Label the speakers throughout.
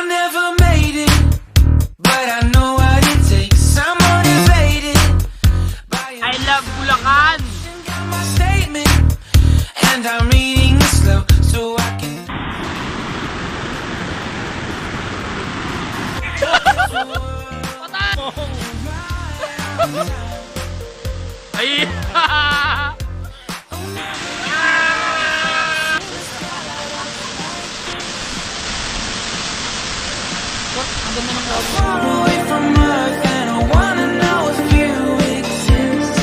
Speaker 1: never made it, but I know what it takes. I'm motivated by
Speaker 2: I love Bulacan!
Speaker 1: my statement, and I'm reading it slow so I can.
Speaker 2: Ay!
Speaker 1: Far away from Earth, and I wanna know if you exist.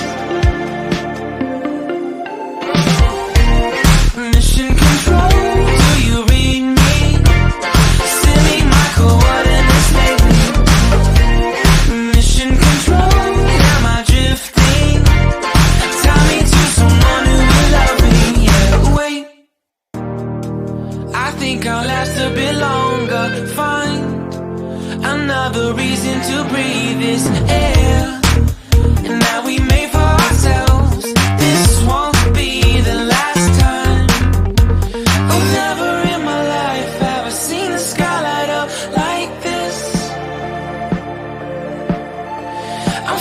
Speaker 1: Mission control, do you read me? Send me my coordinates lately. Mission control, am I drifting? Tie me to someone who will love me. Yeah, wait, I think I'll last a bit longer. Fine, another reason to breathe this air, and that we made for ourselves. This won't be the last time. Oh, never in my life have I seen the sky light up like this. I'm